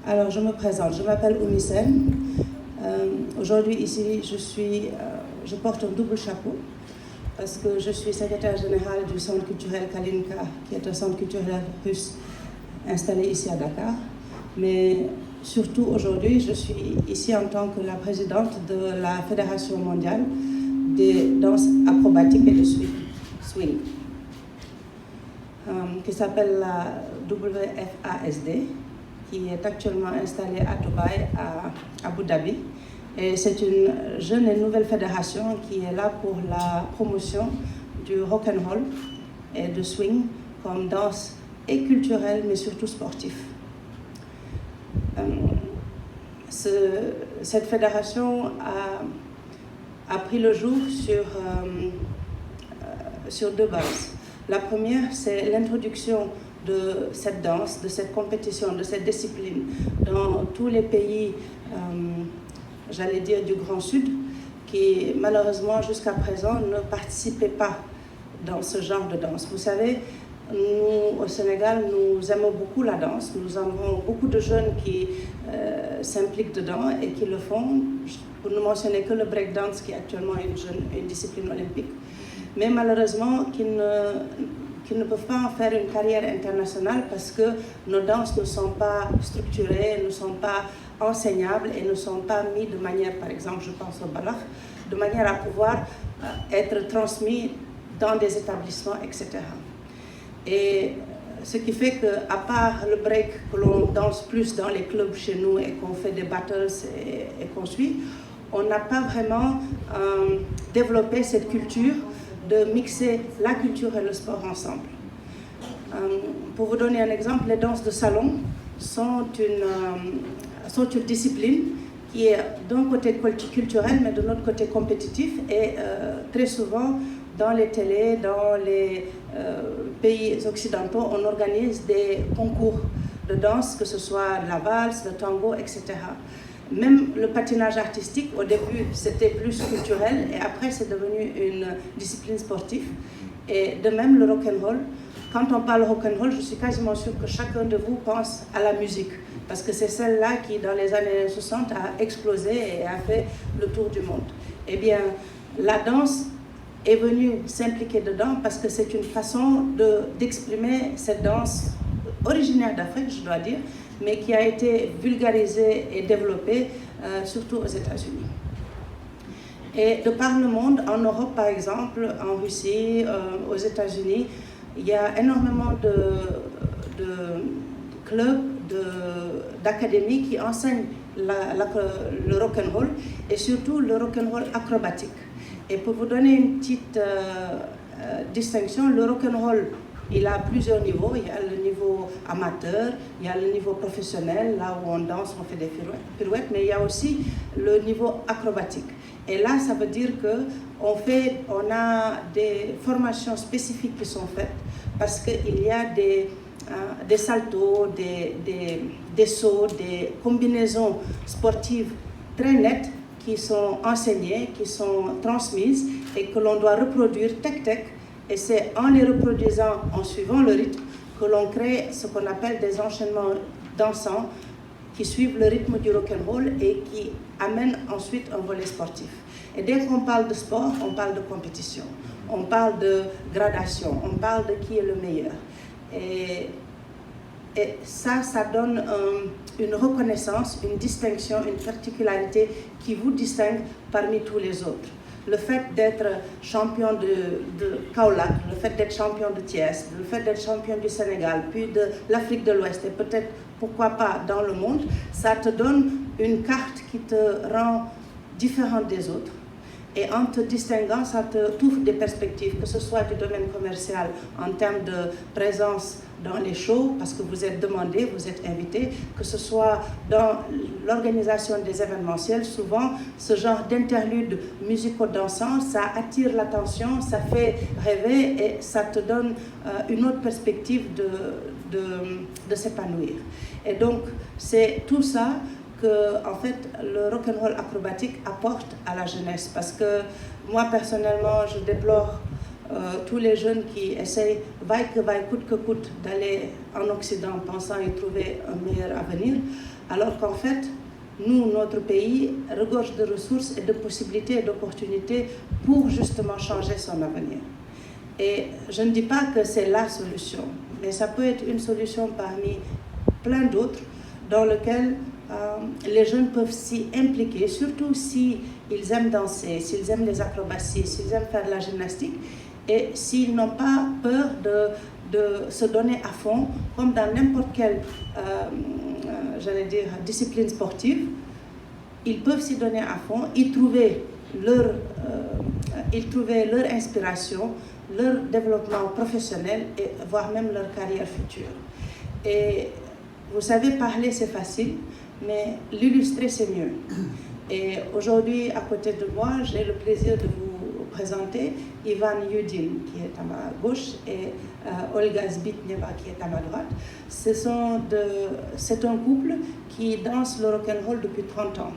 Alors, je me présente, je m'appelle Oumi Sène. Aujourd'hui, ici, je porte un double chapeau parce que je suis secrétaire générale du Centre culturel Kalinka, qui est un centre culturel russe installé ici à Dakar. Mais surtout, aujourd'hui, je suis ici en tant que la présidente de la Fédération mondiale des danses acrobatiques et de swing, qui s'appelle la WFASD, qui est actuellement installée à Dubaï, à Abu Dhabi. Et c'est une jeune et nouvelle fédération qui est là pour la promotion du rock'n'roll et de swing comme danse et culturelle, mais surtout sportive. Cette fédération a pris le jour sur deux bases. La première, c'est l'introduction de cette danse, de cette compétition, de cette discipline dans tous les pays, j'allais dire, du Grand Sud, qui malheureusement jusqu'à présent ne participaient pas dans ce genre de danse. Vous savez, nous, au Sénégal, nous aimons beaucoup la danse. Nous avons beaucoup de jeunes qui s'impliquent dedans et qui le font. Pour ne mentionner que le breakdance, qui est actuellement une discipline olympique. Mais malheureusement, qui ne peuvent pas en faire une carrière internationale parce que nos danses ne sont pas structurées, ne sont pas enseignables et ne sont pas mises de manière, par exemple, je pense au balakh, de manière à pouvoir être transmis dans des établissements, etc. Et ce qui fait qu'à part le break que l'on danse plus dans les clubs chez nous et qu'on fait des battles et qu'on suit, on n'a pas vraiment développé cette culture de mixer la culture et le sport ensemble. Pour vous donner un exemple, les danses de salon sont une discipline qui est d'un côté culturel, mais de l'autre côté compétitif. Et très souvent, dans les télés, dans les pays occidentaux, on organise des concours de danse, que ce soit la valse, le tango, etc. Même le patinage artistique, au début, c'était plus culturel et après, c'est devenu une discipline sportive. Et de même, le rock'n'roll. Quand on parle rock'n'roll, je suis quasiment sûre que chacun de vous pense à la musique, parce que c'est celle-là qui, dans les années 60, a explosé et a fait le tour du monde. Eh bien, la danse est venue s'impliquer dedans parce que c'est une façon d'exprimer cette danse originaire d'Afrique, je dois dire, mais qui a été vulgarisée et développée surtout aux États-Unis. Et de par le monde, en Europe par exemple, en Russie, aux États-Unis, il y a énormément de clubs, d'académies qui enseignent le rock'n'roll et surtout le rock'n'roll acrobatique. Et pour vous donner une petite distinction, le rock'n'roll, il a plusieurs niveaux. Il y a le niveau amateur, il y a le niveau professionnel, là où on danse, on fait des pirouettes, mais il y a aussi le niveau acrobatique. Et là, ça veut dire qu'on a des formations spécifiques qui sont faites parce qu'il y a des saltos, des sauts, des combinaisons sportives très nettes qui sont enseignées, qui sont transmises et que l'on doit reproduire tec-tec. Et c'est en les reproduisant, en suivant le rythme, que l'on crée ce qu'on appelle des enchaînements dansants qui suivent le rythme du rock'n'roll et qui amènent ensuite un volet sportif. Et dès qu'on parle de sport, on parle de compétition, on parle de gradation, on parle de qui est le meilleur. Et ça donne une reconnaissance, une distinction, une particularité qui vous distingue parmi tous les autres. Le fait d'être champion de Kaolack, le fait d'être champion de Thiès, le fait d'être champion du Sénégal, puis de l'Afrique de l'Ouest et peut-être, pourquoi pas, dans le monde, ça te donne une carte qui te rend différente des autres. Et en te distinguant, ça t'ouvre des perspectives, que ce soit du domaine commercial en termes de présence dans les shows, parce que vous êtes demandé, vous êtes invité, que ce soit dans l'organisation des événementiels. Souvent, ce genre d'interlude musico-dansant, ça attire l'attention, ça fait rêver et ça te donne une autre perspective de s'épanouir. Et donc, c'est tout ça que, en fait, le rock'n'roll acrobatique apporte à la jeunesse. Parce que moi, personnellement, je déplore tous les jeunes qui essayent, vaille que vaille, coûte que coûte, d'aller en Occident pensant y trouver un meilleur avenir, Alors qu'en fait, nous, notre pays, regorge de ressources et de possibilités et d'opportunités pour justement changer son avenir. Et je ne dis pas que c'est la solution, mais ça peut être une solution parmi plein d'autres dans lesquelles les jeunes peuvent s'y impliquer, surtout s'ils aiment danser, s'ils aiment les acrobaties, s'ils aiment faire de la gymnastique et s'ils n'ont pas peur de se donner à fond, comme dans n'importe quelle, discipline sportive. Ils peuvent s'y donner à fond, y trouver leur inspiration, leur développement professionnel et voire même leur carrière future. Et vous savez, parler c'est facile, mais l'illustrer c'est mieux. Et aujourd'hui, à côté de moi, j'ai le plaisir de vous présenter Ivan Yudin, qui est à ma gauche, et Olga Zbitneva, qui est à ma droite. C'est un couple qui danse le rock'n'roll depuis 30 ans.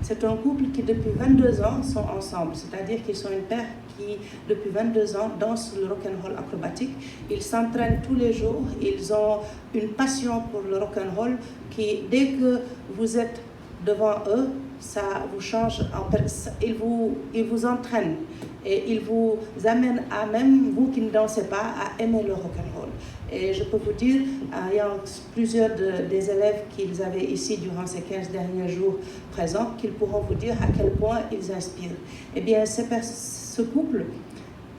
C'est un couple qui, depuis 22 ans, sont ensemble. C'est-à-dire qu'ils sont une paire qui, depuis 22 ans, dansent le rock'n'roll acrobatique. Ils s'entraînent tous les jours. Ils ont une passion pour le rock'n'roll qui, dès que vous êtes devant eux, ça vous change. Ils vous entraînent et ils vous amènent à, même vous qui ne dansez pas, à aimer le rock'n'roll. Et je peux vous dire, il y a plusieurs des élèves qu'ils avaient ici durant ces 15 derniers jours présents, qu'ils pourront vous dire à quel point ils inspirent. Eh bien, ce couple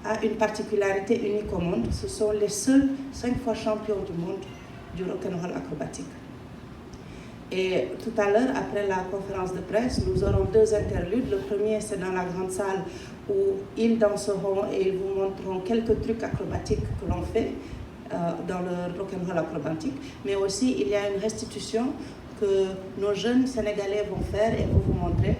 a une particularité unique au monde. Ce sont les seuls 5 fois champions du monde du rock'n'roll acrobatique. Et tout à l'heure, après la conférence de presse, nous aurons 2 interludes. Le premier, c'est dans la grande salle où ils danseront et ils vous montreront quelques trucs acrobatiques que l'on fait dans le rock'n'roll acrobatique. Mais aussi, il y a une restitution que nos jeunes Sénégalais vont faire et vont vous montrer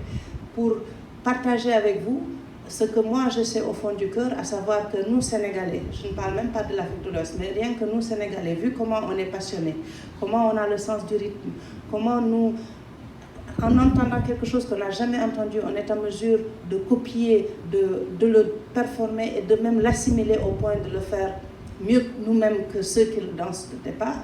pour partager avec vous ce que moi je sais au fond du cœur, à savoir que nous Sénégalais, je ne parle même pas de l'Afrique de l'Ouest, mais rien que nous Sénégalais, vu comment on est passionnés, comment on a le sens du rythme, comment nous, en entendant quelque chose qu'on n'a jamais entendu, on est en mesure de copier, de le performer et de même l'assimiler au point de le faire mieux nous-mêmes que ceux qui le dansent de départ.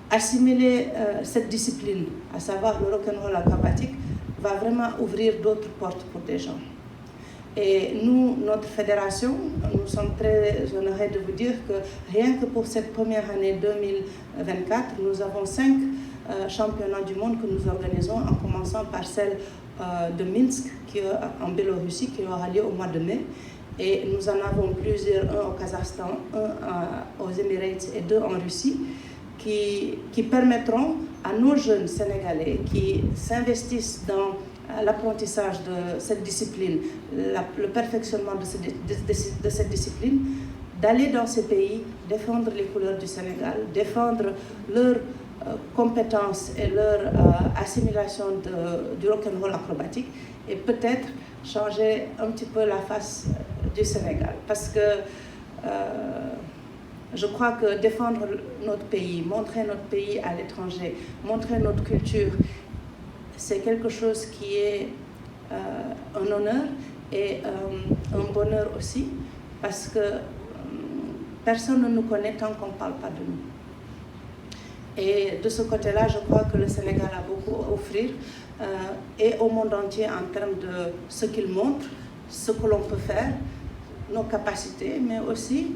Assimiler cette discipline, à savoir le rock'n'roll acrobatique, va vraiment ouvrir d'autres portes pour des gens. Et nous, notre fédération, nous sommes très honorés de vous dire que rien que pour cette première année 2024, nous avons 5 championnats du monde que nous organisons, en commençant par celle de Minsk, qui est en Biélorussie, qui aura lieu au mois de mai. Et nous en avons plusieurs, un au Kazakhstan, un aux Émirats et 2 en Russie, qui permettront à nos jeunes Sénégalais qui s'investissent dans l'apprentissage de cette discipline, le perfectionnement de cette discipline, d'aller dans ces pays, défendre les couleurs du Sénégal, défendre leurs compétences et leur assimilation du rock'n'roll acrobatique et peut-être changer un petit peu la face du Sénégal. Parce que je crois que défendre notre pays, montrer notre pays à l'étranger, montrer notre culture, c'est quelque chose qui est un honneur et un bonheur aussi, parce que personne ne nous connaît tant qu'on ne parle pas de nous. Et de ce côté-là, je crois que le Sénégal a beaucoup à offrir et au monde entier en termes de ce qu'il montre, ce que l'on peut faire, nos capacités, mais aussi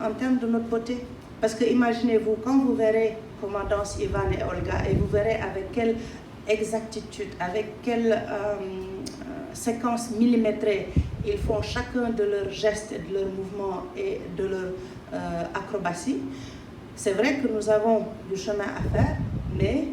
en termes de notre beauté. Parce que imaginez-vous, quand vous verrez comment dansent Ivan et Olga, et vous verrez avec quelle exactitude, avec quelle séquence millimétrée ils font chacun de leurs gestes, de leurs mouvements et de leur acrobatie. C'est vrai que nous avons du chemin à faire, mais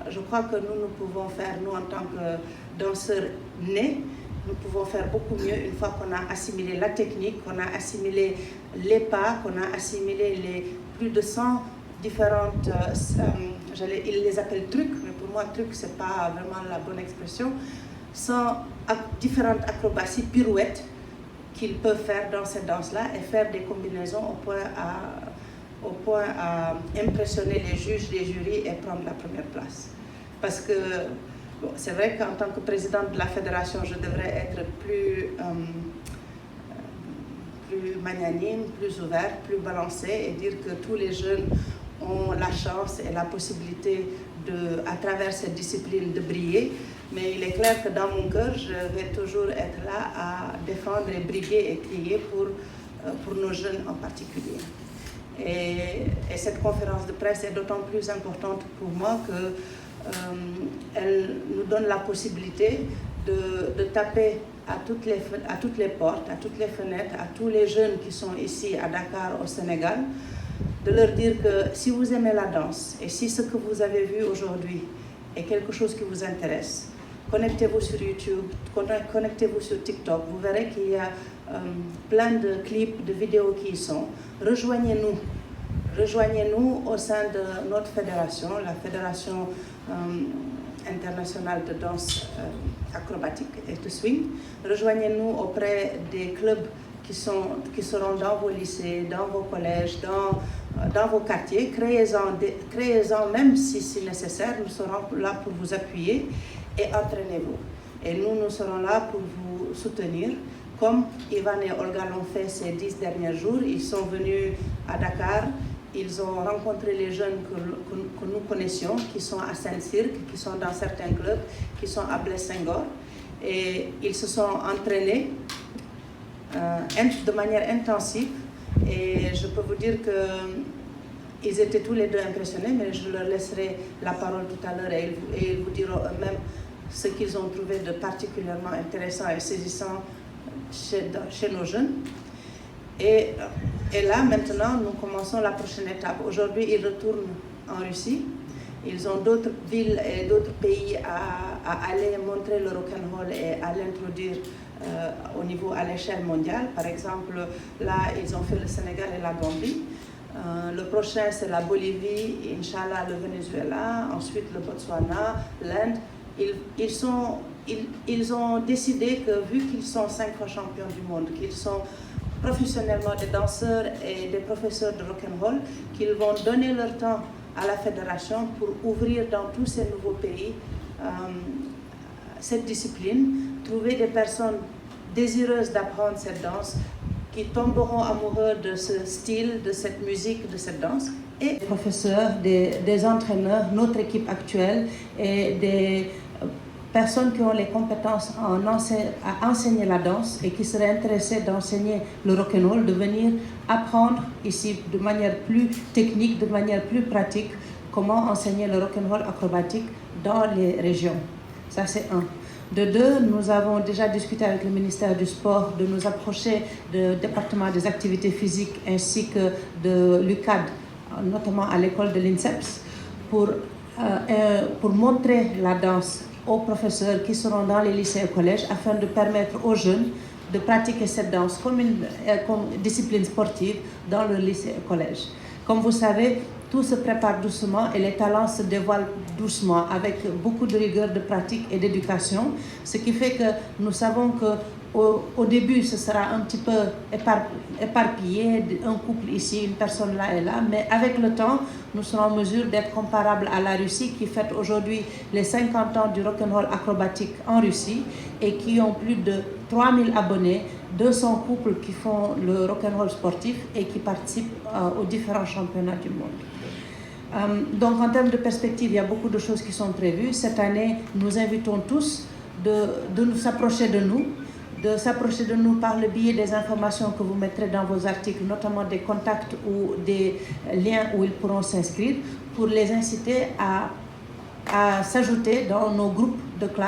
je crois que nous pouvons faire, nous en tant que danseurs nés, nous pouvons faire beaucoup mieux une fois qu'on a assimilé la technique, qu'on a assimilé les pas, qu'on a assimilé les plus de 100 différentes, ils les appellent trucs, mais pour moi truc c'est pas vraiment la bonne expression, 100 différentes acrobaties, pirouettes qu'ils peuvent faire dans cette danse-là et faire des combinaisons au point à impressionner les juges, les jurys et prendre la première place. Parce que bon, c'est vrai qu'en tant que présidente de la fédération, je devrais être plus magnanime, plus ouverte, plus balancée et dire que tous les jeunes ont la chance et la possibilité à travers cette discipline, de briller. Mais il est clair que dans mon cœur, je vais toujours être là à défendre et briguer et crier pour nos jeunes en particulier. Et cette conférence de presse est d'autant plus importante pour moi qu'elle nous donne la possibilité de taper à toutes les portes, à toutes les fenêtres, à tous les jeunes qui sont ici à Dakar, au Sénégal, de leur dire que si vous aimez la danse et si ce que vous avez vu aujourd'hui est quelque chose qui vous intéresse, connectez-vous sur YouTube, connectez-vous sur TikTok, vous verrez qu'il y a plein de clips, de vidéos qui y sont. Rejoignez-nous au sein de notre fédération, la Fédération internationale de danse acrobatique et de swing. Rejoignez-nous auprès des clubs qui seront dans vos lycées, dans vos collèges, dans vos quartiers. Créez-en même si c'est nécessaire, nous serons là pour vous appuyer et entraînez-vous. Et nous serons là pour vous soutenir. Comme Ivan et Olga l'ont fait ces 10 derniers jours, ils sont venus à Dakar, ils ont rencontré les jeunes que nous connaissions, qui sont à Saint-Cirque, qui sont dans certains clubs, qui sont à Blaise Senghor, et ils se sont entraînés de manière intensive. Et je peux vous dire qu'ils étaient tous les deux impressionnés, mais je leur laisserai la parole tout à l'heure et ils vous diront eux-mêmes ce qu'ils ont trouvé de particulièrement intéressant et saisissant chez nos jeunes. Et là, maintenant, nous commençons la prochaine étape. Aujourd'hui, ils retournent en Russie. Ils ont d'autres villes et d'autres pays à aller montrer le rock'n'roll et à l'introduire à l'échelle mondiale. Par exemple, là, ils ont fait le Sénégal et la Gambie. Le prochain, c'est la Bolivie, Inch'Allah, le Venezuela, ensuite le Botswana, l'Inde. Ils ont décidé que, vu qu'ils sont 5 fois champions du monde, qu'ils sont professionnellement des danseurs et des professeurs de rock'n'roll, qu'ils vont donner leur temps à la fédération pour ouvrir dans tous ces nouveaux pays cette discipline, trouver des personnes désireuses d'apprendre cette danse, qui tomberont amoureux de ce style, de cette musique, de cette danse. Et des professeurs, des entraîneurs, notre équipe actuelle et des personnes qui ont les compétences à enseigner la danse et qui seraient intéressées d'enseigner le rock'n'roll, de venir apprendre ici de manière plus technique, de manière plus pratique, comment enseigner le rock'n'roll acrobatique dans les régions. Ça, c'est un. De deux, nous avons déjà discuté avec le ministère du Sport de nous approcher du département des activités physiques ainsi que de l'UCAD, notamment à l'école de l'INSEPS, pour montrer la danse aux professeurs qui seront dans les lycées et collèges afin de permettre aux jeunes de pratiquer cette danse comme discipline sportive dans le lycée et collège. Comme vous savez, tout se prépare doucement et les talents se dévoilent doucement avec beaucoup de rigueur de pratique et d'éducation, ce qui fait que nous savons qu'au début ce sera un petit peu éparpillé, un couple ici, une personne là et là, mais avec le temps, nous serons en mesure d'être comparables à la Russie qui fête aujourd'hui les 50 ans du rock'n'roll acrobatique en Russie et qui ont plus de 3000 abonnés, 200 couples qui font le rock'n'roll sportif et qui participent aux différents championnats du monde. Donc en termes de perspective, il y a beaucoup de choses qui sont prévues. Cette année, nous invitons tous de nous s'approcher de nous par le biais des informations que vous mettrez dans vos articles, notamment des contacts ou des liens où ils pourront s'inscrire, pour les inciter à s'ajouter dans nos groupes de classe.